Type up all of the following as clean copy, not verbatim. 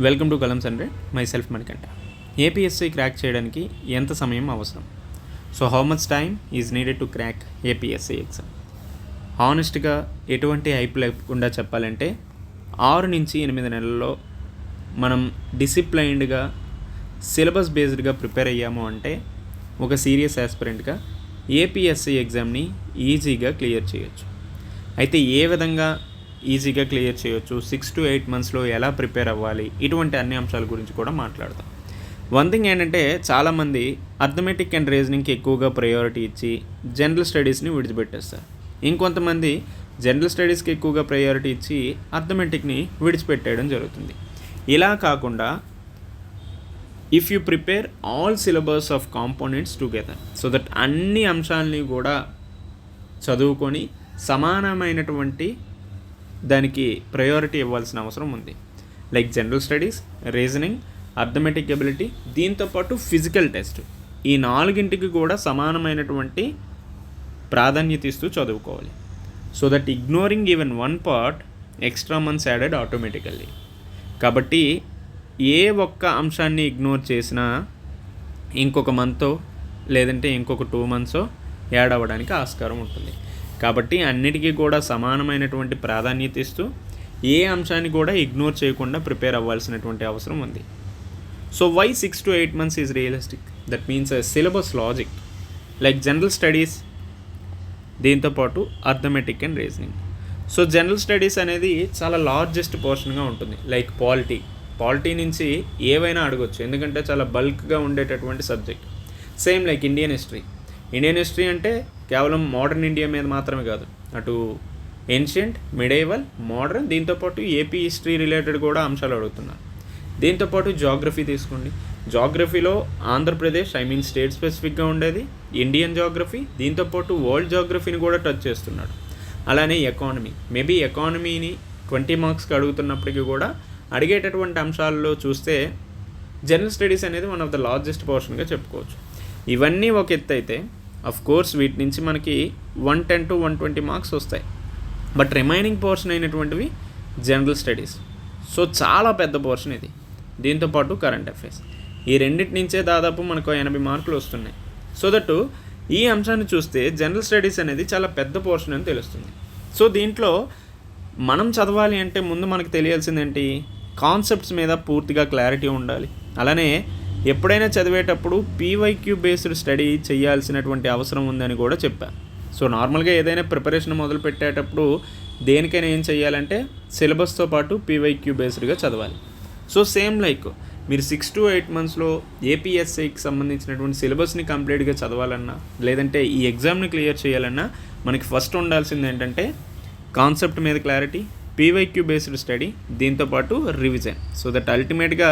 Welcome to columns hundred. Myself Manikanta. APSC crack చేయడానికి ఎంత సమయం అవసరం? So how much time is needed to crack APSC exam? హానెస్ట్గా ఎటువంటి హైప్ లేకుండా చెప్పాలంటే 6 నుంచి 8 నెలల్లో మనం డిసిప్లైన్డ్గా సిలబస్ బేస్డ్గా ప్రిపేర్ అయ్యాము అంటే ఒక సీరియస్ ఆస్పిరెంట్గా ఏపీఎస్సీ ఎగ్జామ్ని ఈజీగా క్లియర్ చేయొచ్చు. అయితే ఏ విధంగా ఈజీగా క్లియర్ చేయొచ్చు, 6 to 8 మంత్స్లో ఎలా ప్రిపేర్ అవ్వాలి, ఇటువంటి అన్ని అంశాల గురించి కూడా మాట్లాడతాం. వన్ థింగ్ ఏంటంటే చాలామంది అర్థమెటిక్ అండ్ రీజనింగ్కి ఎక్కువగా ప్రయారిటీ ఇచ్చి జనరల్ స్టడీస్ని విడిచిపెట్టేస్తారు. ఇంకొంతమంది జనరల్ స్టడీస్కి ఎక్కువగా ప్రయారిటీ ఇచ్చి అర్థమెటిక్ని విడిచిపెట్టేయడం జరుగుతుంది. ఇలా కాకుండా if you prepare all syllabus of components together so that అన్ని అంశాలని కూడా చదువుకొని సమానమైనటువంటి దానికి ప్రయారిటీ ఇవ్వాల్సిన అవసరం ఉంది. Like general studies, reasoning, arithmetic ability, దీంతోపాటు ఫిజికల్ టెస్ట్, ఈ 4ంటికి కూడా సమానమైనటువంటి ప్రాధాన్యత ఇస్తూ చదువుకోవాలి. So that ignoring even one part extra months added automatically. కాబట్టి ఏ ఒక్క అంశాన్ని ఇగ్నోర్ చేసినా ఇంకొక మంతో లేదంటే ఇంకొక 2 months యాడ్ అవ్వడానికి ఆస్కారం ఉంటుంది. కాబట్టి అన్నిటికీ కూడా సమానమైనటువంటి ప్రాధాన్యత ఇస్తూ ఏ అంశాన్ని కూడా ఇగ్నోర్ చేయకుండా ప్రిపేర్ అవ్వాల్సినటువంటి అవసరం ఉంది. So why 6 to 8 months is realistic? That means syllabus logic like general studies, దీంతోపాటు arithmetic and reasoning. So general studies అనేది చాలా లార్జెస్ట్ పోర్షన్గా ఉంటుంది. లైక్ పాలిటీ నుంచి ఏవైనా అడగొచ్చు, ఎందుకంటే చాలా బల్క్గా ఉండేటటువంటి subject. Same like Indian history అంటే కేవలం మోడర్న్ ఇండియా మీద మాత్రమే కాదు, అటు ఏన్షియంట్, మిడేవల్, మోడర్న్, దీంతోపాటు ఏపీ హిస్టరీ రిలేటెడ్ కూడా అంశాలు అడుగుతున్నారు. దీంతోపాటు జాగ్రఫీ తీసుకోండి. జాగ్రఫీలో ఆంధ్రప్రదేశ్ స్టేట్ స్పెసిఫిక్గా ఉండేది, ఇండియన్ జాగ్రఫీ, దీంతోపాటు వరల్డ్ జాగ్రఫీని కూడా టచ్ చేస్తున్నాడు. అలానే ఎకానమీ, మేబీ ఎకానమీని 20 marksకి అడుగుతున్నప్పటికీ కూడా అడిగేటటువంటి అంశాల్లో చూస్తే జనరల్ స్టడీస్ అనేది వన్ ఆఫ్ ద లార్జెస్ట్ పోర్షన్గా చెప్పుకోవచ్చు. ఇవన్నీ ఒక ఎత్తు అయితే అఫ్ కోర్స్ వీటి నుంచి మనకి 110 to 120 marks వస్తాయి. బట్ రిమైనింగ్ పోర్షన్ అయినటువంటివి జనరల్ స్టడీస్. సో చాలా పెద్ద పోర్షన్ ఇది. దీంతోపాటు కరెంట్ అఫైర్స్, ఈ రెండింటి నుంచే దాదాపు మనకు 80 marks వస్తున్నాయి. సో దట్ ఈ అంశాన్ని చూస్తే జనరల్ స్టడీస్ అనేది చాలా పెద్ద పోర్షన్ అని తెలుస్తుంది. సో దీంట్లో మనం చదవాలి అంటే ముందు మనకు తెలియాల్సిందేంటి? కాన్సెప్ట్స్ మీద పూర్తిగా క్లారిటీ ఉండాలి. అలానే ఎప్పుడైనా చదివేటప్పుడు పీవైక్యూ బేస్డ్ స్టడీ చేయాల్సినటువంటి అవసరం ఉందని కూడా చెప్పాను. సో నార్మల్గా ఏదైనా ప్రిపరేషన్ మొదలు పెట్టేటప్పుడు దేనికైనా ఏం చేయాలంటే సిలబస్తో పాటు పీవైక్యూ బేస్డ్గా చదవాలి. సో సేమ్ లైక్ మీరు 6 to 8 monthsలో ఏపీఎస్ఐకి సంబంధించినటువంటి సిలబస్ని కంప్లీట్గా చదవాలన్నా లేదంటే ఈ ఎగ్జామ్ని క్లియర్ చేయాలన్నా మనకి ఫస్ట్ ఉండాల్సింది ఏంటంటే కాన్సెప్ట్ మీద క్లారిటీ, పీవైక్యూ బేస్డ్ స్టడీ, దీంతోపాటు రివిజన్. సో దట్ అల్టిమేట్గా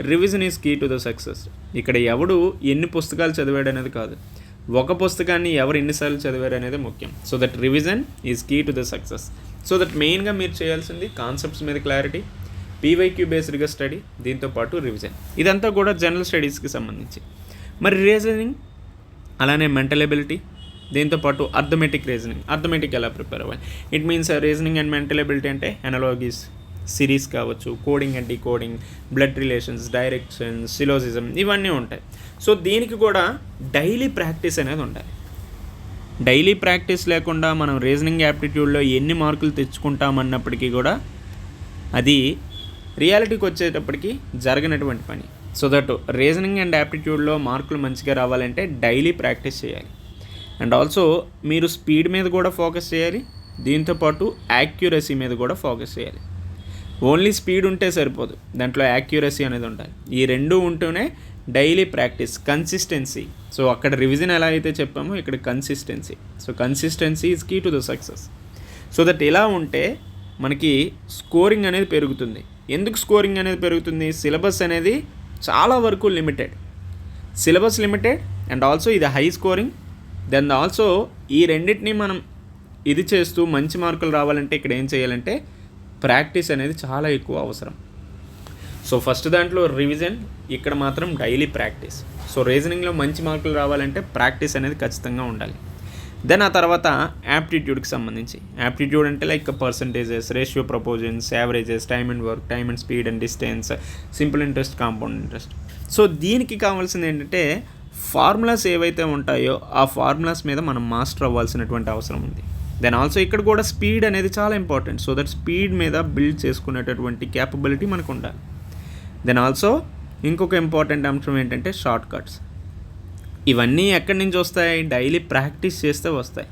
revision is key to the success. ఇక్కడ ఎవడు ఎన్ని పుస్తకాలు చదివాడు అనేది కాదు, ఒక పుస్తకాన్ని ఎవరు ఎన్నిసార్లు చదివారు అనేది ముఖ్యం. So that revision is key to the success. So that మెయిన్గా మీరు చేయాల్సింది కాన్సెప్ట్స్ మీద క్లారిటీ, పీవైక్యూ బేస్డ్గా స్టడీ, దీంతోపాటు రివిజన్. ఇదంతా కూడా జనరల్ స్టడీస్కి సంబంధించి. మరి రీజనింగ్, అలానే మెంటల్ ఎబిలిటీ, దీంతోపాటు అర్థమెటిక్ ఎలా ప్రిపేర్ అవ్వాలి? It means reasoning and mental ability అంటే ఎనాలజీస్, సిరీస్ కావచ్చు, coding and decoding, blood relations, directions, syllogism, ఇవన్నీ ఉంటాయి. సో దీనికి కూడా డైలీ ప్రాక్టీస్ అనేది ఉండాలి. డైలీ ప్రాక్టీస్ లేకుండా మనం రీజనింగ్ యాప్టిట్యూడ్లో ఎన్ని మార్కులు తెచ్చుకుంటామన్నప్పటికీ కూడా అది రియాలిటీకి వచ్చేటప్పటికి జరగనటువంటి పని. సో దట్ రీజనింగ్ అండ్ యాప్టిట్యూడ్లో మార్కులు మంచిగా రావాలంటే డైలీ ప్రాక్టీస్ చేయాలి. అండ్ ఆల్సో మీరు స్పీడ్ మీద కూడా ఫోకస్ చేయాలి, దీంతోపాటు యాక్యురసీ మీద కూడా ఫోకస్ చేయాలి. ఓన్లీ స్పీడ్ ఉంటే సరిపోదు, దాంట్లో యాక్యురసీ అనేది ఉండాలి. ఈ రెండూ ఉంటూనే డైలీ ప్రాక్టీస్, కన్సిస్టెన్సీ. సో అక్కడ రివిజన్ ఎలా అయితే చెప్పామో ఇక్కడ consistency. So consistency is key to the success. So that ఇలా ఉంటే మనకి స్కోరింగ్ అనేది పెరుగుతుంది. ఎందుకు స్కోరింగ్ అనేది పెరుగుతుంది? సిలబస్ అనేది చాలా వరకు లిమిటెడ్, అండ్ ఆల్సో ఇది హై స్కోరింగ్. దెన్ ఆల్సో ఈ రెండింటినీ మనం ఇది చేస్తూ మంచి మార్కులు రావాలంటే ఇక్కడ ఏం చేయాలంటే ప్రాక్టీస్ అనేది చాలా ఎక్కువ అవసరం. సో ఫస్ట్ దాంట్లో రివిజన్, ఇక్కడ మాత్రం డైలీ ప్రాక్టీస్. సో రీజనింగ్లో మంచి మార్కులు రావాలంటే ప్రాక్టీస్ అనేది ఖచ్చితంగా ఉండాలి. దెన్ ఆ తర్వాత యాప్టిట్యూడ్కి సంబంధించి, యాప్టిట్యూడ్ అంటే like percentages, ratio proportions, averages, time and work, time and speed and distance, simple interest, compound interest. So దీనికి కావాల్సింది ఏంటంటే ఫార్ములాస్ ఏవైతే ఉంటాయో ఆ ఫార్ములాస్ మీద మనం మాస్టర్ అవ్వాల్సినటువంటి అవసరం ఉంది. దెన్ ఆల్సో ఇక్కడ కూడా స్పీడ్ అనేది చాలా ఇంపార్టెంట్. సో దట్ స్పీడ్ మీద బిల్డ్ చేసుకునేటటువంటి క్యాపబిలిటీ మనకు ఉండాలి. దెన్ ఆల్సో ఇంకొక ఇంపార్టెంట్ అంశం ఏంటంటే షార్ట్ కట్స్. ఇవన్నీ ఎక్కడి నుంచి వస్తాయి? డైలీ ప్రాక్టీస్ చేస్తే వస్తాయి.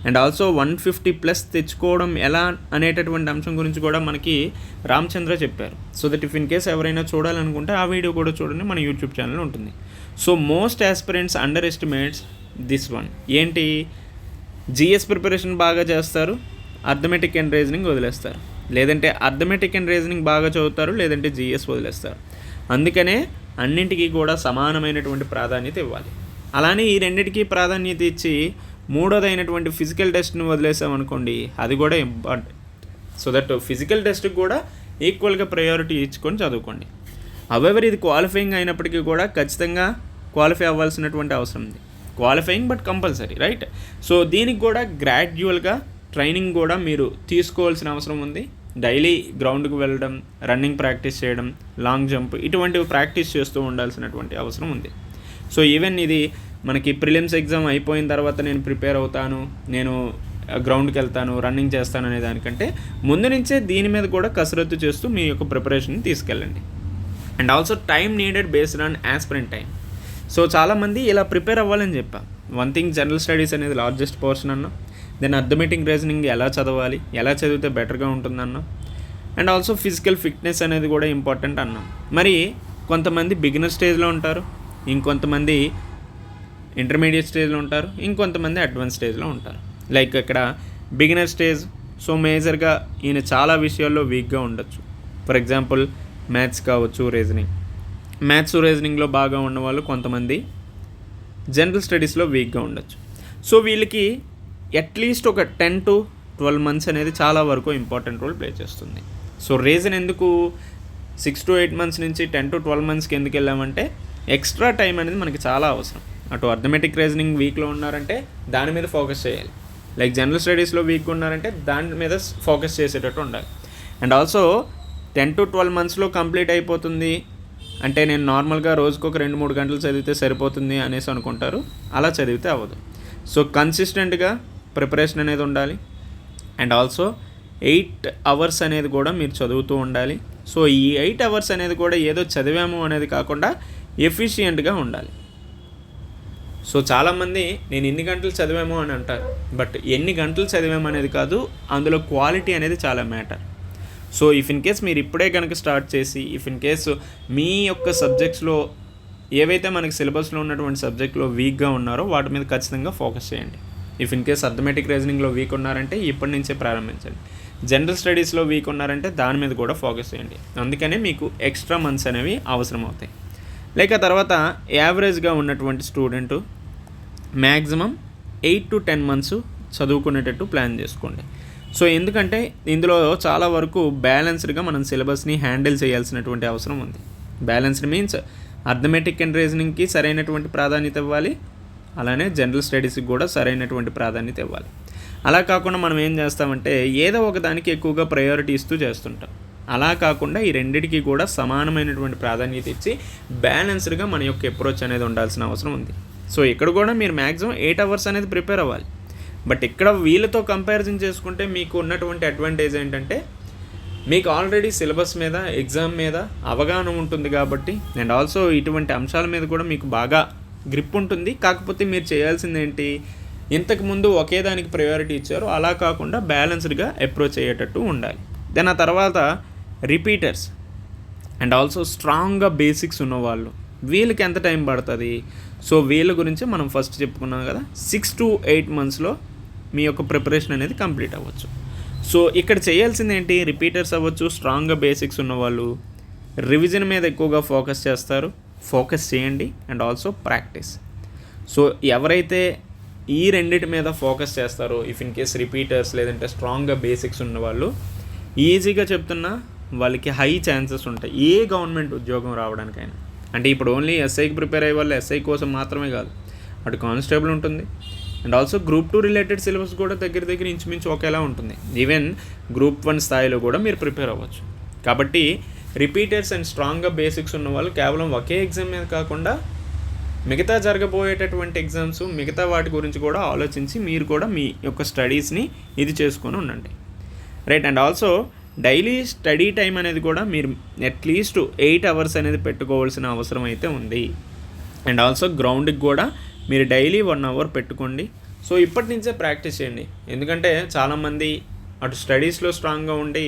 అండ్ ఆల్సో 150+ తెచ్చుకోవడం ఎలా అనేటటువంటి అంశం గురించి కూడా మనకి రామచంద్ర చెప్పారు. So that if in case ఎవరైనా చూడాలనుకుంటే ఆ వీడియో కూడా చూడండి, మన యూట్యూబ్ ఛానల్ ఉంటుంది. So most aspirants under estimates this one. ఏంటి? జిఎస్ ప్రిపరేషన్ బాగా చేస్తారు, అర్థమెటిక్ అండ్ రీజనింగ్ వదిలేస్తారు. లేదంటే అర్థమెటిక్ అండ్ రీజనింగ్ బాగా చదువుతారు, లేదంటే జిఎస్ వదిలేస్తారు. అందుకనే అన్నింటికీ కూడా సమానమైనటువంటి ప్రాధాన్యత ఇవ్వాలి. అలానే ఈ రెండింటికి ప్రాధాన్యత ఇచ్చి మూడోదైనటువంటి ఫిజికల్ టెస్ట్ని వదిలేసామనుకోండి, అది కూడా ఇంపార్టెంట్. సో దట్ ఫిజికల్ టెస్ట్కి కూడా ఈక్వల్గా ప్రయారిటీ ఇచ్చుకొని చదువుకోండి. హౌఎవర్ ఇది క్వాలిఫైయింగ్ అయినప్పటికీ కూడా ఖచ్చితంగా క్వాలిఫై అవ్వాల్సినటువంటి అవసరం ఉంది. Qualifying but compulsory, right? So దీనికి కూడా గ్రాడ్యువల్గా ట్రైనింగ్ కూడా మీరు తీసుకోవాల్సిన అవసరం ఉంది. డైలీ గ్రౌండ్కి వెళ్ళడం, రన్నింగ్ ప్రాక్టీస్ చేయడం, లాంగ్ జంప్, ఇటువంటివి ప్రాక్టీస్ చేస్తూ ఉండాల్సినటువంటి అవసరం ఉంది. సో ఈవెన్ ఇది మనకి ప్రిలిమ్స్ ఎగ్జామ్ అయిపోయిన తర్వాత నేను ప్రిపేర్ అవుతాను, నేను గ్రౌండ్కి వెళ్తాను, రన్నింగ్ చేస్తాను అనే దానికంటే ముందు నుంచే దీని మీద కూడా కసరత్తు చేస్తూ మీ యొక్క ప్రిపరేషన్ తీసుకెళ్ళండి. And also time needed based on aspirant time. So చాలామంది ఇలా ప్రిపేర్ అవ్వాలని చెప్పా. వన్ థింగ్ జనరల్ స్టడీస్ అనేది లార్జెస్ట్ పోర్షన్ అన్నా, దెన్ అర్థమెటిక్ రీజనింగ్ ఎలా చదవాలి, ఎలా చదివితే బెటర్గా ఉంటుందన్నా, అండ్ ఆల్సో ఫిజికల్ ఫిట్నెస్ అనేది కూడా ఇంపార్టెంట్ అన్నాం. మరి కొంతమంది బిగినర్ స్టేజ్లో ఉంటారు, ఇంకొంతమంది ఇంటర్మీడియట్ స్టేజ్లో ఉంటారు, ఇంకొంతమంది అడ్వాన్స్ స్టేజ్లో ఉంటారు. లైక్ ఇక్కడ బిగినర్ స్టేజ్, సో మేజర్గా ఈయన చాలా విషయాల్లో వీక్గా ఉండొచ్చు. ఫర్ ఎగ్జాంపుల్ మ్యాథ్స్ కావచ్చు, రీజనింగ్. మ్యాథ్స్ రీజనింగ్లో బాగా ఉన్నవాళ్ళు కొంతమంది జనరల్ స్టడీస్లో వీక్గా ఉండొచ్చు. సో వీళ్ళకి అట్లీస్ట్ ఒక 10 to 12 months అనేది చాలా వరకు ఇంపార్టెంట్ రోల్ ప్లే చేస్తుంది. సో రీజన్ ఎందుకు 6 to 8 months నుంచి 10 to 12 monthsకి ఎందుకు వెళ్ళామంటే ఎక్స్ట్రా టైం అనేది మనకి చాలా అవసరం. అటు అర్థమెటిక్ రీజనింగ్ వీక్లో ఉన్నారంటే దాని మీద ఫోకస్ చేయాలి, లైక్ జనరల్ స్టడీస్లో వీక్గా ఉన్నారంటే దాని మీద ఫోకస్ చేసేటట్టు ఉండాలి. అండ్ ఆల్సో 10 to 12 monthsలో కంప్లీట్ అయిపోతుంది అంటే నేను నార్మల్గా రోజుకు ఒక 2-3 గంటలు చదివితే సరిపోతుంది అనేసి అనుకుంటారు. అలా చదివితే అవ్వదు. సో కన్సిస్టెంట్గా ప్రిపరేషన్ అనేది ఉండాలి. అండ్ ఆల్సో 8 hours అనేది కూడా మీరు చదువుతూ ఉండాలి. సో ఈ 8 hours అనేది కూడా ఏదో చదివాము అనేది కాకుండా ఎఫిషియెంట్గా ఉండాలి. సో చాలామంది నేను ఎన్ని గంటలు చదివాము అని అంటారు, బట్ ఎన్ని గంటలు చదివాము అనేది కాదు, అందులో క్వాలిటీ అనేది చాలా matter. So if in case మీరు ఇప్పుడే కనుక స్టార్ట్ చేసి ఇఫ్ ఇన్ కేసు మీ యొక్క సబ్జెక్ట్స్లో ఏవైతే మనకి సిలబస్లో ఉన్నటువంటి సబ్జెక్ట్లో వీక్గా ఉన్నారో వాటి మీద ఖచ్చితంగా ఫోకస్ చేయండి. ఇఫ్ ఇన్ కేస్ అర్థమెటిక్ రీజనింగ్లో వీక్ ఉన్నారంటే ఇప్పటి నుంచే ప్రారంభించండి. జనరల్ స్టడీస్లో వీక్ ఉన్నారంటే దాని మీద కూడా ఫోకస్ చేయండి. అందుకనే మీకు ఎక్స్ట్రా మంత్స్ అనేవి అవసరం అవుతాయి. లైక్ ఆ తర్వాత యావరేజ్గా ఉన్నటువంటి స్టూడెంటు మ్యాక్సిమం 8 to 10 months చదువుకునేటట్టు ప్లాన్ చేసుకోండి. సో ఎందుకంటే ఇందులో చాలా వరకు బ్యాలెన్స్డ్గా మనం సిలబస్ని హ్యాండిల్ చేయాల్సినటువంటి అవసరం ఉంది. బ్యాలెన్స్డ్ మీన్స్ అర్థమెటిక్ అండ్ రీజనింగ్కి సరైనటువంటి ప్రాధాన్యత ఇవ్వాలి, అలానే జనరల్ స్టడీస్కి కూడా సరైనటువంటి ప్రాధాన్యత ఇవ్వాలి. అలా కాకుండా మనం ఏం చేస్తామంటే ఏదో ఒక దానికి ఎక్కువగా ప్రయారిటీ ఇస్తూ చేస్తుంటాం. అలా కాకుండా ఈ రెండింటికి కూడా సమానమైనటువంటి ప్రాధాన్యత ఇచ్చి బ్యాలెన్స్డ్గా మన యొక్క అప్రోచ్ అనేది ఉండాల్సిన అవసరం ఉంది. సో ఇక్కడ కూడా మీరు మ్యాక్సిమం 8 hours అనేది ప్రిపేర్ అవ్వాలి. బట్ ఇక్కడ వీళ్ళతో కంపారిజన్ చేసుకుంటే మీకు ఉన్నటువంటి అడ్వాంటేజ్ ఏంటంటే మీకు ఆల్రెడీ సిలబస్ మీద ఎగ్జామ్ మీద అవగాహన ఉంటుంది కాబట్టి, అండ్ ఆల్సో ఇటువంటి అంశాల మీద కూడా మీకు బాగా గ్రిప్ ఉంటుంది. కాకపోతే మీరు చేయాల్సింది ఏంటి, ఇంతకుముందు ఒకే దానికి ప్రయారిటీ ఇచ్చారు, అలా కాకుండా బ్యాలెన్స్డ్గా అప్రోచ్ అయ్యేటట్టు ఉండాలి. దెన్ ఆ తర్వాత రిపీటర్స్ అండ్ ఆల్సో స్ట్రాంగ్గా బేసిక్స్ ఉన్నవాళ్ళు, వీళ్ళకి ఎంత టైం పడుతుంది? సో వీళ్ళ గురించి మనం ఫస్ట్ చెప్పుకున్నాం కదా, 6 to 8 monthsలో మీ యొక్క ప్రిపరేషన్ అనేది కంప్లీట్ అవ్వచ్చు. సో ఇక్కడ చేయాల్సింది ఏంటి, రిపీటర్స్ అవ్వచ్చు, స్ట్రాంగ్గా బేసిక్స్ ఉన్నవాళ్ళు రివిజన్ మీద ఎక్కువగా ఫోకస్ చేస్తారు, ఫోకస్ చేయండి. And also practice. సో ఎవరైతే ఈ రెండింటి మీద ఫోకస్ చేస్తారో, ఇఫ్ ఇన్ కేస్ రిపీటర్స్ లేదంటే స్ట్రాంగ్గా బేసిక్స్ ఉన్నవాళ్ళు, ఈజీగా చెప్తున్నా వాళ్ళకి హై ఛాన్సెస్ ఉంటాయి ఏ గవర్నమెంట్ ఉద్యోగం రావడానికైనా. అంటే ఇప్పుడు ఓన్లీ ఎస్ఐకి ప్రిపేర్ అయ్యే వాళ్ళు ఎస్ఐ కోసం మాత్రమే కాదు, అటు కానిస్టేబుల్ ఉంటుంది, and also group 2 related syllabus కూడా దగ్గర ఇంచుమించు ఒకేలా ఉంటుంది. ఈవెన్ గ్రూప్ 1 స్థాయిలో కూడా మీరు ప్రిపేర్ అవ్వచ్చు. కాబట్టి రిపీటర్స్ అండ్ స్ట్రాంగ్గా బేసిక్స్ ఉన్న వాళ్ళు కేవలం ఒకే ఎగ్జామ్ మీద కాకుండా మిగతా జరగబోయేటటువంటి ఎగ్జామ్స్ మిగతా వాటి గురించి కూడా ఆలోచించి మీరు కూడా మీ యొక్క స్టడీస్ని ఇది చేసుకొని ఉండండి, right. And also daily study time అనేది కూడా మీరు అట్లీస్ట్ 8 hours అనేది పెట్టుకోవాల్సిన అవసరం అయితే ఉంది. అండ్ ఆల్సో గ్రౌండ్కి కూడా మీరు డైలీ 1 hour పెట్టుకోండి. సో ఇప్పటి నుంచే ప్రాక్టీస్ చేయండి. ఎందుకంటే చాలామంది అటు స్టడీస్లో స్ట్రాంగ్గా ఉండి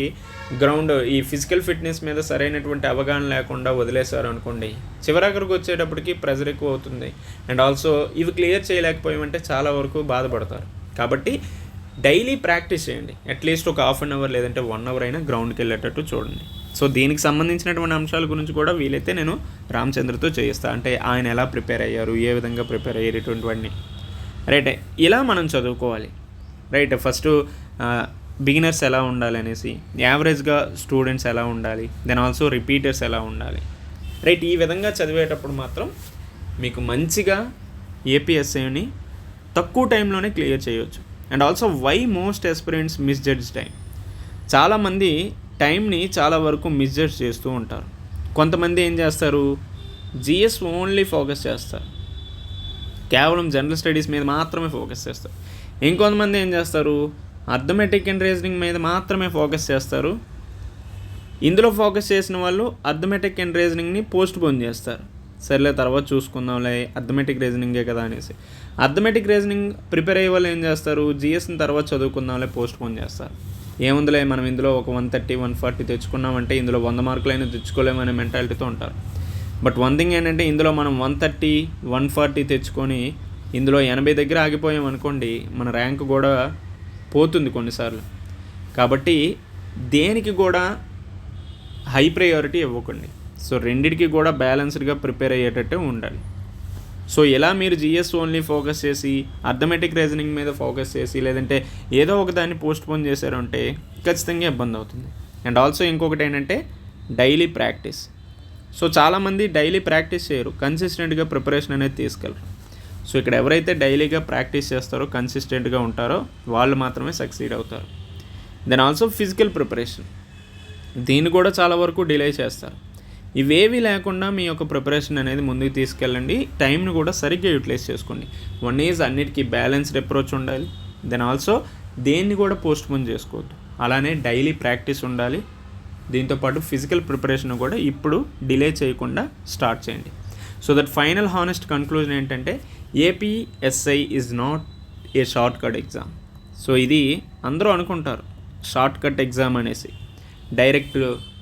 గ్రౌండ్ ఈ ఫిజికల్ ఫిట్నెస్ మీద సరైనటువంటి అవగాహన లేకుండా వదిలేశారు అనుకోండి, చివరాఖరికి వచ్చేటప్పటికి ప్రెజర్ ఎక్కువ అవుతుంది. అండ్ ఆల్సో ఇవి క్లియర్ చేయలేకపోయామంటే చాలా వరకు బాధపడతారు. కాబట్టి డైలీ ప్రాక్టీస్ చేయండి. అట్లీస్ట్ ఒక 1/2 hour లేదంటే 1 hour అయినా గ్రౌండ్కి వెళ్ళేటట్టు చూడండి. సో దీనికి సంబంధించినటువంటి అంశాల గురించి కూడా వీలైతే నేను రామచంద్రతో చేయిస్తాను. అంటే ఆయన ఎలా ప్రిపేర్ అయ్యారు, ఏ విధంగా ప్రిపేర్ అయ్యారు, ఇటువంటివన్నీ, రైట్. ఇలా మనం చదువుకోవాలి, రైట్. ఫస్ట్ బిగినర్స్ ఎలా ఉండాలి అనేసి, యావరేజ్గా స్టూడెంట్స్ ఎలా ఉండాలి, దెన్ ఆల్సో రిపీటర్స్ ఎలా ఉండాలి, రైట్. ఈ విధంగా చదివేటప్పుడు మాత్రం మీకు మంచిగా ఏపీఎస్ఐని తక్కువ టైంలోనే క్లియర్ చేయవచ్చు. And also why most aspirants misjudge time. చాలామంది టైంని చాలా వరకు మిస్జడ్జ్ చేస్తూ ఉంటారు. కొంతమంది ఏం చేస్తారు, జిఎస్ ఓన్లీ ఫోకస్ చేస్తారు, కేవలం జనరల్ స్టడీస్ మీద మాత్రమే ఫోకస్ చేస్తారు. ఇంకొంతమంది ఏం చేస్తారు, అర్థమెటిక్ అండ్ రీజనింగ్ మీద మాత్రమే ఫోకస్ చేస్తారు. ఇందులో ఫోకస్ చేసిన వాళ్ళు అర్థమెటిక్ అండ్ రీజనింగ్ని పోస్ట్ పోన్ చేస్తారు. సర్లే తర్వాత చూసుకుందాంలే, అర్థమెటిక్ రీజనింగే కదా అనేసి. అర్థమెటిక్ రీజనింగ్ ప్రిపేర్ అయ్యే వాళ్ళు ఏం చేస్తారు, జిఎస్ని తర్వాత చదువుకుందాంలే పోస్ట్ పోన్ చేస్తారు. ఏముందిలే మనం ఇందులో ఒక 130, 140 తెచ్చుకున్నామంటే ఇందులో 100 మార్కులైనా తెచ్చుకోలేమనే మెంటాలిటీతో ఉంటారు. బట్ వన్ థింగ్ ఏంటంటే, ఇందులో మనం 130, 140 తెచ్చుకొని ఇందులో 80 దగ్గర ఆగిపోయాం అనుకోండి, మన ర్యాంక్ కూడా పోతుంది కొన్నిసార్లు. కాబట్టి దేనికి కూడా హై ప్రయారిటీ ఇవ్వకండి. సో రెండిటికి కూడా బ్యాలెన్స్డ్గా ప్రిపేర్ అయ్యేటట్టే ఉండాలి. సో ఇలా మీరు జిఎస్ ఓన్లీ ఫోకస్ చేసి అర్థమెటిక్ రీజనింగ్ మీద ఫోకస్ చేసి లేదంటే ఏదో ఒక దాన్ని పోస్ట్ పోన్ చేశారంటే ఖచ్చితంగా ఇబ్బంది అవుతుంది. అండ్ ఆల్సో ఇంకొకటి ఏంటంటే డైలీ ప్రాక్టీస్. సో చాలామంది డైలీ ప్రాక్టీస్ చేయరు, కన్సిస్టెంట్గా ప్రిపరేషన్ అనేది తీసుకెళ్ళరు. సో ఇక్కడ ఎవరైతే డైలీగా ప్రాక్టీస్ చేస్తారో, కన్సిస్టెంట్గా ఉంటారో వాళ్ళు మాత్రమే సక్సీడ్ అవుతారు. దెన్ ఆల్సో ఫిజికల్ ప్రిపరేషన్, దీన్ని కూడా చాలా వరకు డిలే చేస్తారు. ఇవేవి లేకుండా మీ యొక్క ప్రిపరేషన్ అనేది ముందుకు తీసుకెళ్ళండి. టైంని కూడా సరిగ్గా యూటిలైజ్ చేసుకోండి. వన్ ఈజ్ అన్నిటికీ బ్యాలెన్స్డ్ అప్రోచ్ ఉండాలి. దెన్ ఆల్సో దేన్ని కూడా పోస్ట్ పోన్ చేసుకోవద్దు. అలానే డైలీ ప్రాక్టీస్ ఉండాలి. దీంతోపాటు ఫిజికల్ ప్రిపరేషన్ కూడా ఇప్పుడు డిలే చేయకుండా స్టార్ట్ చేయండి. So that final honest conclusion ఏంటంటే, APSI is not a short cut exam. So ఇది అందరూ అనుకుంటారు షార్ట్ కట్ ఎగ్జామ్ అనేసి. డైరెక్ట్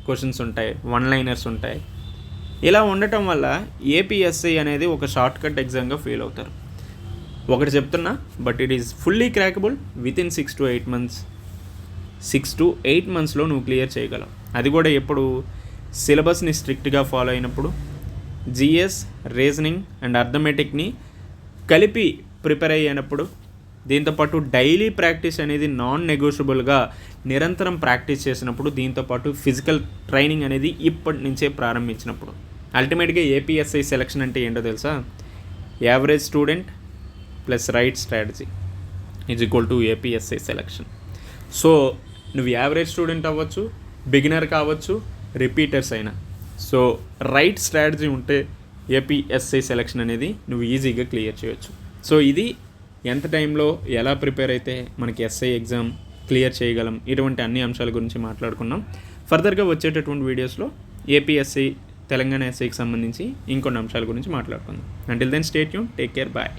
క్వశ్చన్స్ ఉంటాయి, 1-liners ఉంటాయి. ఇలా ఉండటం వల్ల ఏపీఎస్ఐ అనేది ఒక షార్ట్ కట్ ఎగ్జామ్గా ఫీల్ అవుతారు. ఒకటి చెప్తున్నా, but it is fully crackable within 6 to 8 months. 6 to 8 monthsలో నువ్వు క్లియర్ చేయగలవు. అది కూడా ఎప్పుడు, సిలబస్ని స్ట్రిక్ట్గా ఫాలో అయినప్పుడు, జిఎస్, రీజనింగ్ అండ్ అర్థమెటిక్ని కలిపి ప్రిపేర్ అయ్యేటప్పుడు, దీంతోపాటు డైలీ ప్రాక్టీస్ అనేది నాన్ నెగోషియబుల్గా నిరంతరం ప్రాక్టీస్ చేసినప్పుడు, దీంతోపాటు ఫిజికల్ ట్రైనింగ్ అనేది ఇప్పటి నుంచే ప్రారంభించినప్పుడు. అల్టిమేట్గా ఏపీఎస్ఐ సెలక్షన్ అంటే ఏంటో తెలుసా, average student plus right strategy is equal to ఏపీఎస్ఐ selection. So నువ్వు యావరేజ్ స్టూడెంట్ అవ్వచ్చు, బిగినర్ కావచ్చు, రిపీటర్స్ అయినా, సో రైట్ స్ట్రాటజీ ఉంటే ఏపీఎస్ఐ సెలక్షన్ అనేది నువ్వు ఈజీగా క్లియర్ చేయొచ్చు. సో ఇది ఎంత టైంలో ఎలా ప్రిపేర్ అయితే మనకి ఎస్ఐ ఎగ్జామ్ క్లియర్ చేయగలం, ఇటువంటి అన్ని అంశాల గురించి మాట్లాడుకున్నాం. ఫర్దర్గా వచ్చేటటువంటి వీడియోస్లో ఏపీఎస్ఐ, తెలంగాణ ఎస్ఐకి సంబంధించి ఇంకొన్ని అంశాల గురించి మాట్లాడుకుందాం. Until then stay tune, take care, bye.